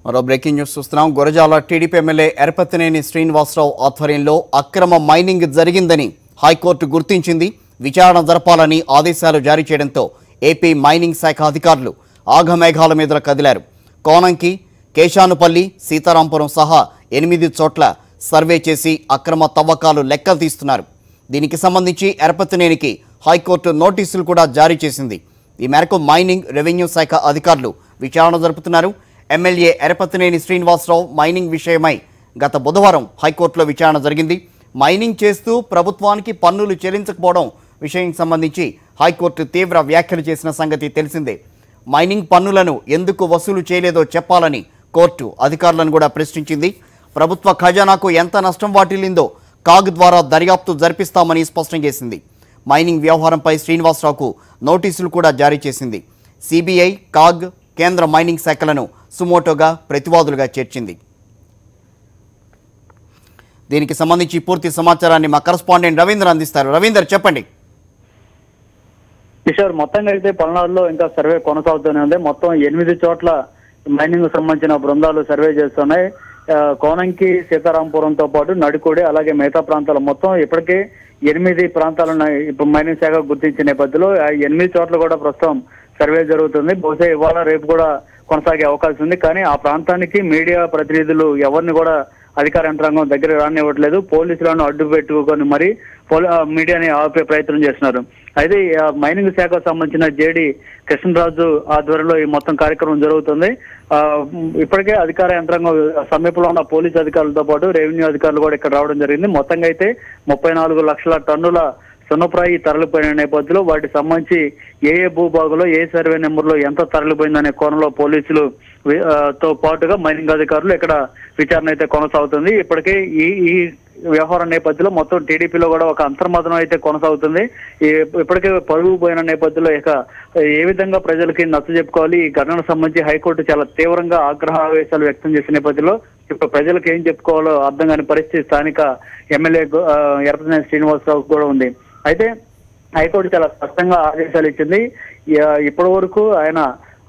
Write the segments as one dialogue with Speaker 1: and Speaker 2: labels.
Speaker 1: మరో breaking news చూస్తున్నాం. Gurazala TDP MLA Yarapathineni Srinivasarao ఆధ్వర్యంలో అక్రమ మైనింగ్ జరిగిందని హైకోర్టు గుర్తించింది. విచారణ జరపాలని ఆదేశాలు జారీ చేయడంతో ఏపీ మైనింగ్ శాఖ అధికారులు ఆఘమేఘాల మీద కదిలారు. కోనంకి, కేశానుపల్లి, సీతారాంపురం సహా 8 చోట్ల సర్వే చేసి అక్రమ తవ్వకాలు లెక్కలు తీస్తున్నారు. దీనికి సంబంధించి ఎరపతినేనికి హైకోర్టు నోటీసులు కూడా జారీ చేసింది. ఈ మేరకు మైనింగ్, రెవెన్యూ శాఖ అధికారులు విచారణ జరుపుతున్నారు. ఎమ్మెల్యే ఎరపతినేని శ్రీనివాసరావు మైనింగ్ విషయమై గత బుధవారం హైకోర్టులో విచారణ జరిగింది. మైనింగ్ చేస్తూ ప్రభుత్వానికి పన్నులు చెల్లించకపోవడం విషయం సంబంధించి హైకోర్టు తీవ్ర వ్యాఖ్యలు చేసిన సంగతి తెలిసిందే. మైనింగ్ పన్నులను ఎందుకు వసూలు చేయలేదో చెప్పాలని కోర్టు అధికారులను కూడా ప్రశ్నించింది. ప్రభుత్వ ఖజానాకు ఎంత నష్టం వాటిల్లిందో కాగ్ ద్వారా దర్యాప్తు జరిపిస్తామని స్పష్టం చేసింది. మైనింగ్ వ్యవహారంపై శ్రీనివాసరావుకు నోటీసులు కూడా జారీ చేసింది. సిబిఐ, కాగ్, కేంద్ర మైనింగ్ శాఖలను సుమోటోగా ప్రతివాదులుగా చేర్చింది. దీనికి సంబంధించి పూర్తి సమాచారాన్ని మా కరెస్పాండెంట్ రవీందర్ అందిస్తారు. రవీందర్, చెప్పండి.
Speaker 2: కిషోర్, మొత్తంగా అయితే పల్నాడులో ఇంకా సర్వే కొనసాగుతూనే ఉంది. మొత్తం 8 చోట్ల మైనింగ్ సంబంధించిన బృందాలు సర్వే చేస్తున్నాయి. కోనంకి, సీతారాంపురంతో పాటు నడికోడి, అలాగే మిగతా ప్రాంతాలు మొత్తం ఇప్పటికే 8 ప్రాంతాలను ఇప్పుడు మైనింగ్ శాఖ గుర్తించిన నేపథ్యంలో 8 చోట్ల కూడా ప్రస్తుతం సర్వే జరుగుతుంది. బహుశా ఇవాళ రేపు కూడా కొనసాగే అవకాశం ఉంది. కానీ ఆ ప్రాంతానికి మీడియా ప్రతినిధులు ఎవరిని కూడా అధికార యంత్రాంగం దగ్గర రానివ్వట్లేదు. పోలీసులను అడ్డు పెట్టుకొని మరి మీడియాని ఆపే ప్రయత్నం చేస్తున్నారు. అయితే మైనింగ్ శాఖకు సంబంధించిన జేడి కృష్ణరాజు ఆధ్వర్యంలో ఈ మొత్తం కార్యక్రమం జరుగుతుంది. ఇప్పటికే అధికార యంత్రాంగం సమీపంలో ఉన్న పోలీసు అధికారులతో పాటు రెవెన్యూ అధికారులు కూడా ఇక్కడ రావడం జరిగింది. మొత్తంగా అయితే 34 లక్షల టన్నుల సున్నప్రాయి తరలిపోయిన నేపథ్యంలో వాటికి సంబంధించి ఏ భూభాగంలో ఏ సర్వే నెంబర్లో ఎంత తరలిపోయిందనే కోణంలో పోలీసులు తో పాటుగా మైనింగ్ అధికారులు ఇక్కడ విచారణ అయితే కొనసాగుతుంది. ఇప్పటికే ఈ వ్యవహారం నేపథ్యంలో మొత్తం టీడీపీలో కూడా ఒక అంతర్మతనం అయితే కొనసాగుతుంది. ఇప్పటికే పరుగు పోయిన నేపథ్యంలో ఇక ఏ విధంగా ప్రజలకి నచ్చ చెప్పుకోవాలి, ఈ ఘటనకు సంబంధించి హైకోర్టు చాలా తీవ్రంగా ఆగ్రహావేశాలు వ్యక్తం చేసిన నేపథ్యంలో ఇప్పుడు ప్రజలకు ఏం చెప్పుకోవాలో అర్థం కాని పరిస్థితి స్థానిక ఎమ్మెల్యే ఎరపతినేని శ్రీనివాసరావు కూడా ఉంది. అయితే హైకోర్టు చాలా స్పష్టంగా ఆదేశాలు ఇచ్చింది. ఇప్పటి వరకు ఆయన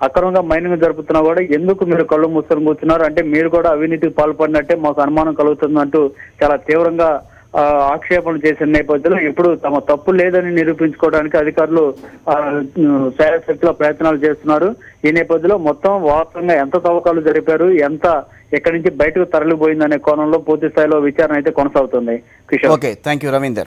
Speaker 2: అక్రమంగా మైనింగ్ జరుపుతున్నా కూడా ఎందుకు మీరు కళ్ళు మూసుకొని కూర్చున్నారు, అంటే మీరు కూడా అవినీతికి పాల్పడినట్టే మాకు అనుమానం కలుగుతుందంటూ చాలా తీవ్రంగా ఆక్షేపణలు చేసిన నేపథ్యంలో ఇప్పుడు తమ తప్పు లేదని నిరూపించుకోవడానికి అధికారులు శాయశక్తిలో ప్రయత్నాలు చేస్తున్నారు. ఈ నేపథ్యంలో మొత్తం వాస్తవంగా ఎంత తవ్వకాలు జరిపారు, ఎంత ఎక్కడి నుంచి బయటకు తరలిపోయిందనే కోణంలో పూర్తి స్థాయిలో విచారణ అయితే కొనసాగుతుంది. Kishore,
Speaker 1: okay, thank you Ravinder.